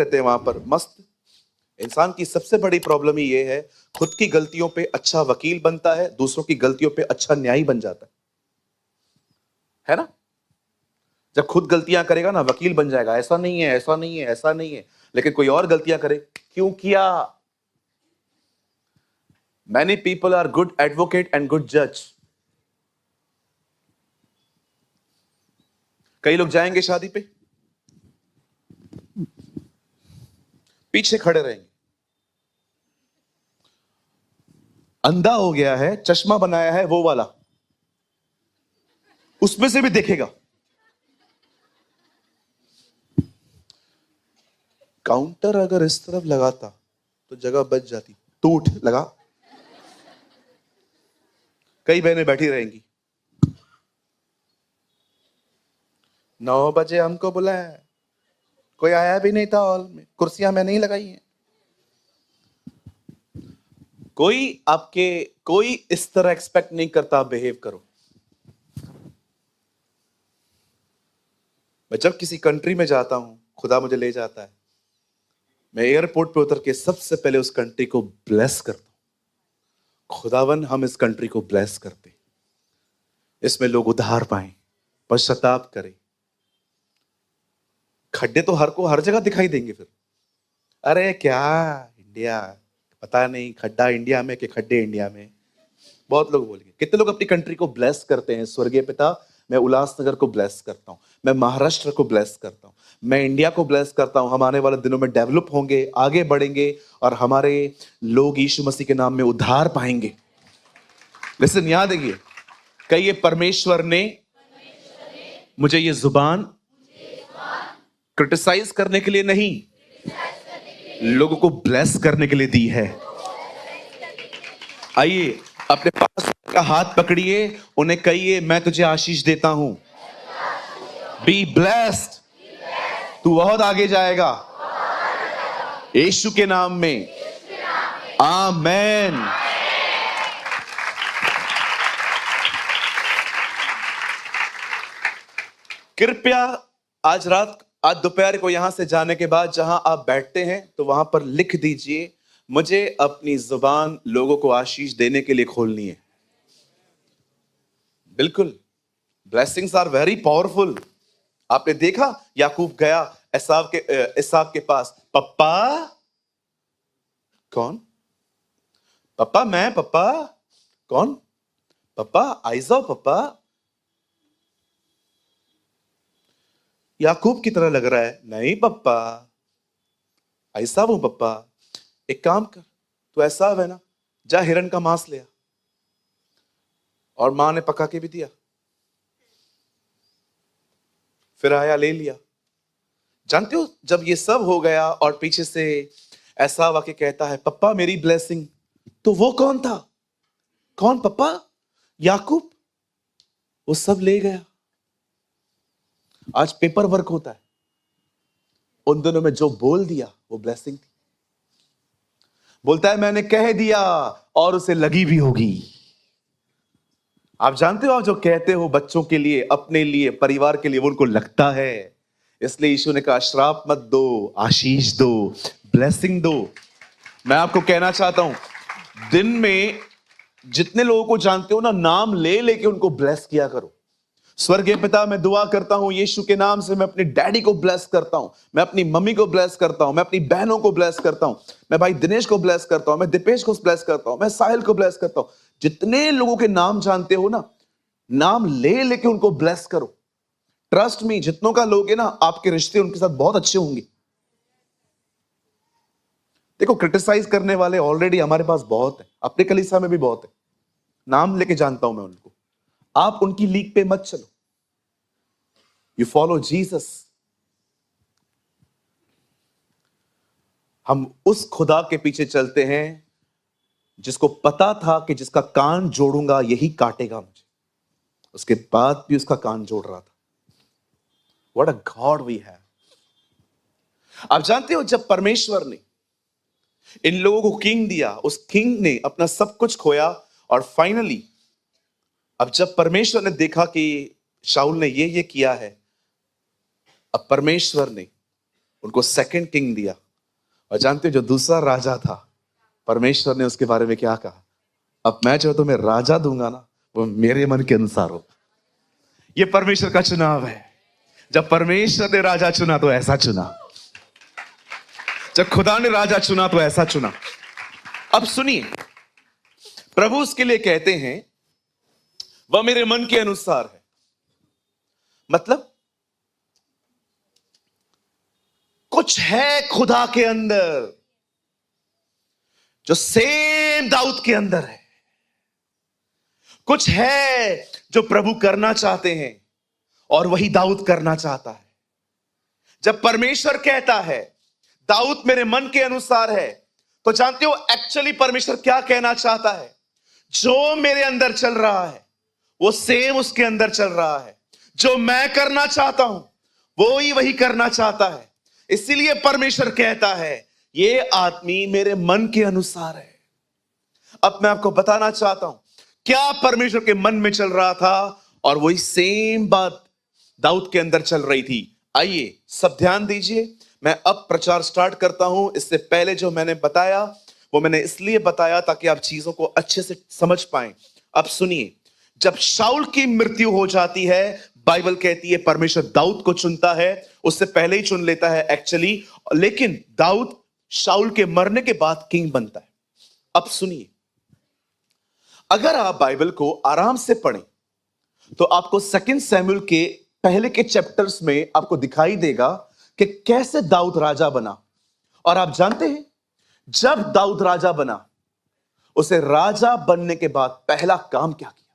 रहते हैं वहां पर मस्त। इंसान की सबसे बड़ी प्रॉब्लम ही ये है, खुद की गलतियों पे अच्छा वकील बनता है, दूसरों की गलतियों पे अच्छा न्यायी बन जाता है ना। जब खुद गलतियां करेगा ना, वकील बन जाएगा, ऐसा नहीं है, ऐसा नहीं है, ऐसा नहीं है। लेकिन कोई और गलतियां करे, क्यों किया। Many people are good advocate and good जज। कई लोग जाएंगे शादी पे, पीछे खड़े रहेंगे, अंधा हो गया है, चश्मा बनाया है वो वाला, उसमें से भी देखेगा। काउंटर अगर इस तरफ लगाता तो जगह बच जाती, तू उठ लगा। कई बहनें बैठी रहेंगी, 9 बजे हमको बुलाया, कोई आया भी नहीं था हॉल में, कुर्सियां मैंने ही लगाई हैं। कोई इस तरह एक्सपेक्ट नहीं करता आप बिहेव करो। मैं जब किसी कंट्री में जाता हूं, खुदा मुझे ले जाता है, मैं एयरपोर्ट पे उतर के सबसे पहले उस कंट्री को ब्लेस करता हूं। खुदावन हम इस कंट्री को ब्लेस करते, इसमें लोग उद्धार पाए, पश्चाताप करें। खड्डे तो हर जगह दिखाई देंगे फिर, अरे क्या इंडिया, पता नहीं खड्डा इंडिया में कि खड्डे इंडिया में। बहुत लोग बोलेंगे। कितने लोग अपनी कंट्री को ब्लेस करते हैं। स्वर्गीय पिता, मैं उल्लासनगर को ब्लेस करता हूं, मैं महाराष्ट्र को ब्लेस करता हूं, मैं इंडिया को ब्लेस करता हूं। हम आने वाले दिनों में डेवलप होंगे, आगे बढ़ेंगे और हमारे लोग यीशु मसीह के नाम में उद्धार पाएंगे। लेकिन याद रखिए, कहिए परमेश्वर ने मुझे ये जुबान क्रिटिसाइज करने के लिए नहीं, लोगों को ब्लेस करने के लिए दी है। आइए अपने पास का हाथ पकड़िए, उन्हें कहिए मैं तुझे आशीष देता हूं। बी ब्लेस्ड, तू बहुत आगे जाएगा यीशु के नाम में। आमेन। कृपया आज दोपहर को यहां से जाने के बाद जहां आप बैठते हैं तो वहां पर लिख दीजिए, मुझे अपनी जुबान लोगों को आशीष देने के लिए खोलनी है। बिल्कुल, ब्लेसिंग्स आर वेरी पावरफुल। आपने देखा, याकूब गया एसाव के पास, पप्पा। कौन पप्पा? मैं पप्पा। कौन पप्पा? आई जाओ पप्पा। याकूब की तरह लग रहा है, नहीं पप्पा, ऐसा हूं पप्पा। एक काम कर, तू ऐसा है ना, जा हिरन का मांस ले आ। और मां ने पका के भी दिया, फिर आया ले लिया। जानते हो, जब ये सब हो गया और पीछे से ऐसा वाक्य कहता है, पप्पा मेरी ब्लेसिंग, तो वो कौन था? कौन पप्पा? याकूब। वो सब ले गया। आज पेपर वर्क होता है, उन दिनों में जो बोल दिया वो ब्लेसिंग थी। बोलता है मैंने कह दिया और उसे लगी भी होगी। आप जानते हो, आप जो कहते हो बच्चों के लिए, अपने लिए, परिवार के लिए, वो उनको लगता है। इसलिए यीशु ने कहा श्राप मत दो, आशीष दो, ब्लेसिंग दो। मैं आपको कहना चाहता हूं, दिन में जितने लोगों को जानते हो ना, नाम ले लेके उनको ब्लेस किया करो। स्वर्गीय पिता, मैं दुआ करता हूं यीशु के नाम से, मैं अपने डैडी को ब्लेस करता हूं, मैं अपनी मम्मी को ब्लेस करता हूं, मैं अपनी बहनों को ब्लेस करता हूं, मैं भाई दिनेश को ब्लेस करता हूं, मैं दीपेश को ब्लेस करता हूं, मैं साहिल को ब्लेस करता हूं। जितने लोगों के नाम जानते हो ना, नाम ले लेके उनको ब्लेस करो। ट्रस्ट मी, जितनों का लोगे ना, आपके रिश्ते उनके साथ बहुत अच्छे होंगे। देखो, क्रिटिसाइज करने वाले ऑलरेडी हमारे पास बहुत है, अपने कलीसिया में भी बहुत है, नाम लेके जानता हूं मैं उनको। आप उनकी लीग पे मत चलो, यू फॉलो जीसस। हम उस खुदा के पीछे चलते हैं जिसको पता था कि जिसका कान जोड़ूंगा यही काटेगा मुझे, उसके बाद भी उसका कान जोड़ रहा था। What a god we have. आप जानते हो, जब परमेश्वर ने इन लोगों को किंग दिया, उस किंग ने अपना सब कुछ खोया, और फाइनली अब जब परमेश्वर ने देखा कि शाऊल ने ये किया है, अब परमेश्वर ने उनको सेकंड किंग दिया। और जानते हो जो दूसरा राजा था, परमेश्वर ने उसके बारे में क्या कहा? अब मैं जो तुम्हें राजा दूंगा ना, वो मेरे मन के अनुसार हो। ये परमेश्वर का चुनाव है। जब परमेश्वर ने राजा चुना तो ऐसा चुना, जब खुदा ने राजा चुना तो ऐसा चुना। अब सुनिए, प्रभु उसके लिए कहते हैं वह मेरे मन के अनुसार है। मतलब कुछ है खुदा के अंदर जो सेम दाऊद के अंदर है। कुछ है जो प्रभु करना चाहते हैं और वही दाऊद करना चाहता है। जब परमेश्वर कहता है दाऊद मेरे मन के अनुसार है, तो जानते हो एक्चुअली परमेश्वर क्या कहना चाहता है? जो मेरे अंदर चल रहा है वो सेम उसके अंदर चल रहा है। जो मैं करना चाहता हूं वो ही वही करना चाहता है। इसीलिए परमेश्वर कहता है ये आदमी मेरे मन के अनुसार है। अब मैं आपको बताना चाहता हूं क्या परमेश्वर के मन में चल रहा था, और वही सेम बात दाऊद के अंदर चल रही थी। आइए सब ध्यान दीजिए, मैं अब प्रचार स्टार्ट करता हूं। इससे पहले जो मैंने बताया वो मैंने इसलिए बताया ताकि आप चीजों को अच्छे से समझ पाएं। अब सुनिए, जब शाऊल की मृत्यु हो जाती है, बाइबल कहती है परमेश्वर दाऊद को चुनता है। उससे पहले ही चुन लेता है एक्चुअली, लेकिन दाऊद शाऊल के मरने के बाद किंग बनता है। अब सुनिए, अगर आप बाइबल को आराम से पढ़ें तो आपको सेकंड सैमुएल के पहले के चैप्टर्स में आपको दिखाई देगा कि कैसे दाऊद राजा बना। और आप जानते हैं जब दाऊद राजा बना, उसे राजा बनने के बाद पहला काम क्या किया?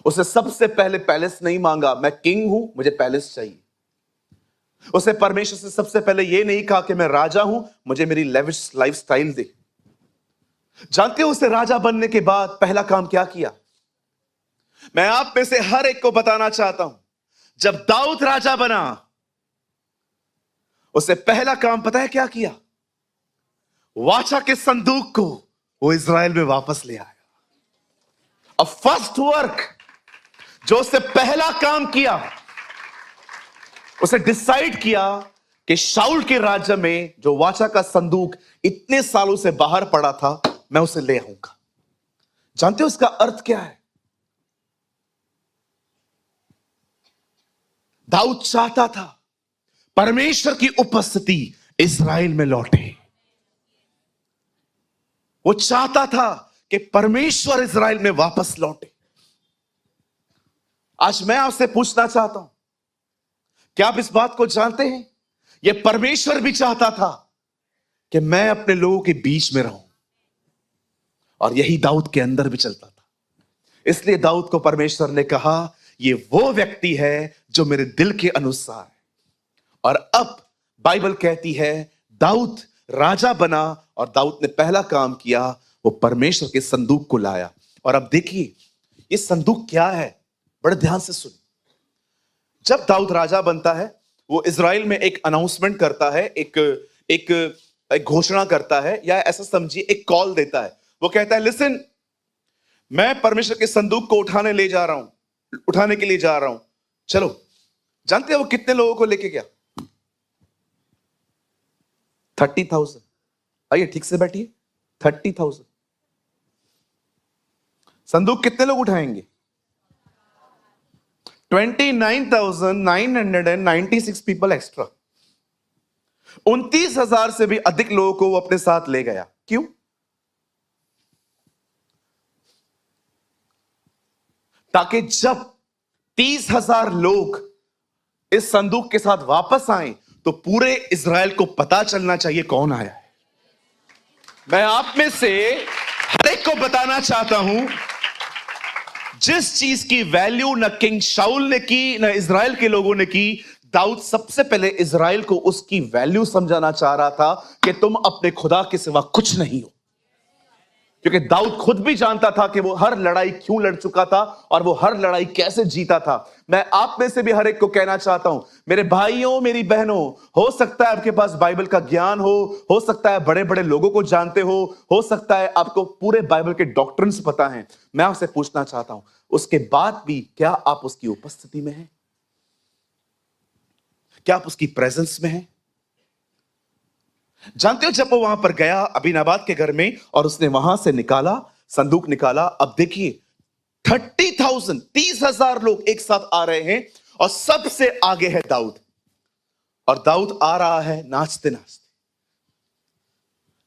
उसे सबसे पहले पैलेस नहीं मांगा, मैं किंग हूं मुझे पैलेस चाहिए। उसे परमेश्वर से सबसे पहले यह नहीं कहा कि मैं राजा हूं मुझे मेरी लेविश लाइफस्टाइल दे। जानते हो उसे राजा बनने के बाद पहला काम क्या किया? मैं आप में से हर एक को बताना चाहता हूं, जब दाऊद राजा बना उसे पहला काम पता है क्या किया? वाचा के संदूक को वो इज़राइल में वापस ले आया। अब फर्स्ट वर्क जो उसने पहला काम किया, उसे डिसाइड किया कि शाऊल के राज्य में जो वाचा का संदूक इतने सालों से बाहर पड़ा था, मैं उसे ले आऊंगा। जानते हो इसका अर्थ क्या है? दाऊद चाहता था परमेश्वर की उपस्थिति इज़राइल में लौटे। वो चाहता था कि परमेश्वर इज़राइल में वापस लौटे। आज मैं आपसे पूछना चाहता हूं, क्या आप इस बात को जानते हैं? यह परमेश्वर भी चाहता था कि मैं अपने लोगों के बीच में रहूं, और यही दाऊद के अंदर भी चलता था। इसलिए दाऊद को परमेश्वर ने कहा ये वो व्यक्ति है जो मेरे दिल के अनुसार है। और अब बाइबल कहती है दाऊद राजा बना, और दाऊद ने पहला काम किया वो परमेश्वर के संदूक को लाया। और अब देखिए ये संदूक क्या है, बड़े ध्यान से सुनिए। जब दाऊद राजा बनता है वो इज़राइल में एक अनाउंसमेंट करता है, एक घोषणा करता है, या ऐसा समझिए एक कॉल देता है। वो कहता है लिसन, मैं परमेश्वर के संदूक को उठाने के लिए जा रहा हूं, चलो। जानते हैं वो कितने लोगों को लेके गया? 30,000। आइए ठीक से बैठिए, 30,000। संदूक कितने लोग उठाएंगे? 29,996 पीपल एक्स्ट्रा। 29,000 से भी अधिक लोगों को वो अपने साथ ले गया। क्यों? ताकि जब 30,000 लोग इस संदूक के साथ वापस आए तो पूरे इज़राइल को पता चलना चाहिए कौन आया है। मैं आप में से हर एक को बताना चाहता हूं, जिस चीज की वैल्यू न किंग शाऊल ने की न इज़राइल के लोगों ने की, दाऊद सबसे पहले इज़राइल को उसकी वैल्यू समझाना चाह रहा था कि तुम अपने खुदा के सिवा कुछ नहीं हो। क्योंकि दाऊद खुद भी जानता था कि वो हर लड़ाई क्यों लड़ चुका था और वो हर लड़ाई कैसे जीता था। मैं आप में से भी हर एक को कहना चाहता हूं, मेरे भाइयों मेरी बहनों, हो सकता है आपके पास बाइबल का ज्ञान हो सकता है बड़े बड़े लोगों को जानते हो सकता है आपको पूरे बाइबल के डॉक्ट्रिन्स पता हैं। मैं आपसे पूछना चाहता हूं, उसके बाद भी क्या आप उसकी उपस्थिति में हैं? क्या आप उसकी प्रेजेंस में हैं? जानते हो जब वो वहां पर गया अबीनाबाद के घर में और उसने वहां से निकाला, संदूक निकाला, अब देखिए 30,000 30,000 लोग एक साथ आ रहे हैं और सबसे आगे है दाऊद। और दाऊद आ रहा है नाचते नाचते,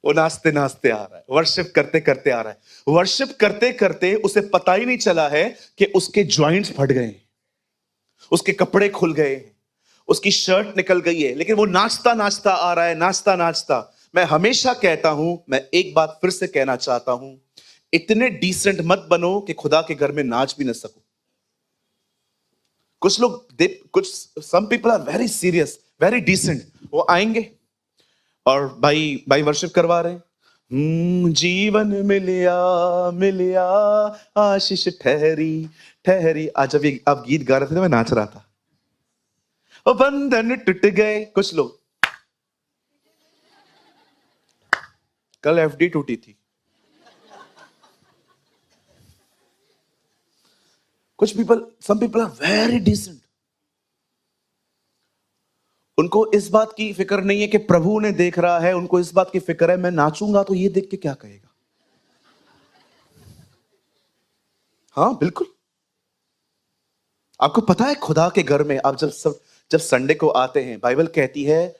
वो नाचते नाचते आ रहा है, वर्शिप करते करते आ रहा है। वर्शिप करते करते उसे पता ही नहीं चला है कि उसके जॉइंट्स फट गए, उसके कपड़े खुल गए, उसकी शर्ट निकल गई है, लेकिन वो नाचता नाचता आ रहा है, नाचता नाचता। मैं हमेशा कहता हूं, मैं एक बात फिर से कहना चाहता हूं, इतने डिसेंट मत बनो कि खुदा के घर में नाच भी न सको। कुछ लोग कुछ some people are very serious, very decent, वो आएंगे और भाई वर्शिप करवा रहे हैं, जीवन मिलिया मिलिया आशीष ठहरी ठहरी। आज जब आप गीत गा रहे थे तो मैं नाच रहा था। ओ बंधन टूट गए, कुछ लोग, कल एफडी टूटी थी, कुछ people, some people are very decent. उनको इस बात की फिक्र नहीं है कि प्रभु उन्हें देख रहा है, उनको इस बात की फिक्र है मैं नाचूंगा तो ये देख के क्या कहेगा। हाँ बिल्कुल, आपको पता है खुदा के घर में आप जब संडे को आते हैं, बाइबल कहती है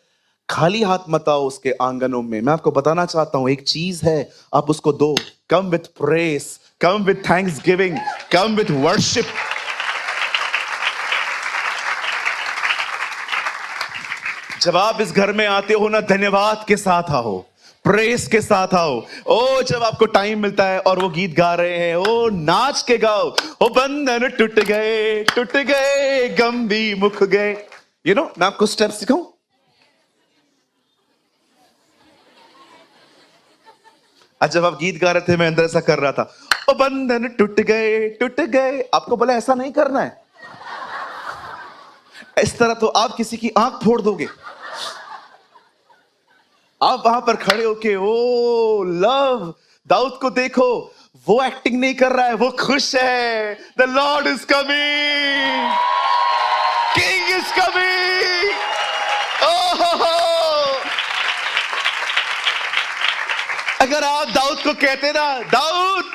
खाली हाथ मत आओ उसके आंगनों में। मैं आपको बताना चाहता हूं एक चीज है, आप उसको दो, come with praise, come with thanks giving, come with worship. जब आप इस घर में आते हो ना, धन्यवाद के साथ आओ, प्रेस के साथ आओ। ओ जब आपको टाइम मिलता है और वो गीत गा रहे हैं, ओ नाच के गाओ, ओ बंधन टूट गए गम भी मुक गए। यू नो, मैं आपको स्टेप सिखाऊं? आज जब आप गीत गा रहे थे मैं अंदर ऐसा कर रहा था, ओ बंधन टूट गए। आपको बोला ऐसा नहीं करना है, इस तरह तो आप किसी की आंख फोड़ दोगे। आप वहां पर खड़े होके ओ लव, दाऊद को देखो, वो एक्टिंग नहीं कर रहा है, वो खुश है। The lord is coming, king is coming. अगर आप दाऊद को कहते ना, Dawood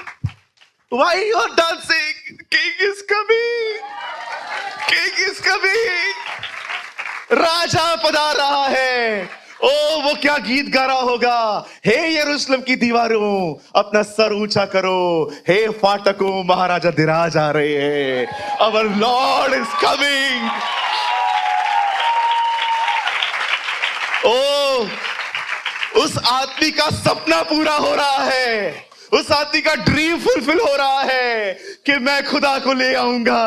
why you are dancing, king is coming, king is coming, राजा पधार रहा है। ओ वो क्या गीत गा रहा होगा, हे यरूशलेम की दीवारों अपना सर ऊंचा करो, हे फाटकों महाराजा धीराज आ रहे हैं, अवर लॉर्ड इज कमिंग। ओ उस आदमी का सपना पूरा हो रहा है, उस आदमी का ड्रीम फुलफिल हो रहा है कि मैं खुदा को ले आऊंगा।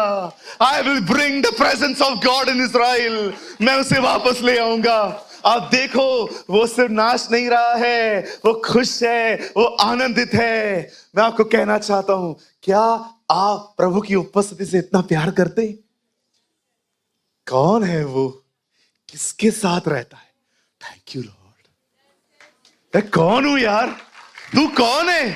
I will bring the presence of God in Israel, मैं उसे वापस ले आऊंगा। आप देखो वो सिर्फ नाच नहीं रहा है, वो खुश है, वो आनंदित है। मैं आपको कहना चाहता हूं, क्या आप प्रभु की उपस्थिति से इतना प्यार करते? कौन है वो, किसके साथ रहता है? Thank you Lord. मैं कौन हूं यार, तू कौन है?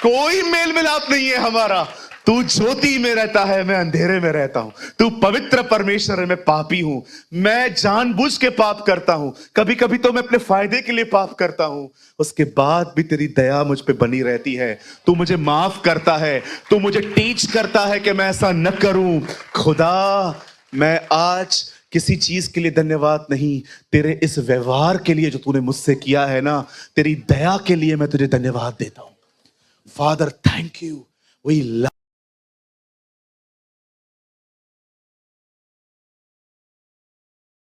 कोई मेल मिलाप नहीं है हमारा। तू ज्योति में रहता है, मैं अंधेरे में रहता हूं। तू पवित्र परमेश्वर है, मैं पापी हूं। मैं जानबूझ के पाप करता हूं, कभी कभी तो मैं अपने फायदे के लिए पाप करता हूं, उसके बाद भी तेरी दया मुझ पे बनी रहती है। तू मुझे माफ करता है, तू मुझे टीच करता है कि मैं ऐसा न करूं। खुदा, मैं आज किसी चीज के लिए धन्यवाद नहीं, तेरे इस व्यवहार के लिए जो तूने मुझसे किया है ना, तेरी दया के लिए मैं तुझे धन्यवाद देता हूं। Father thank you, we love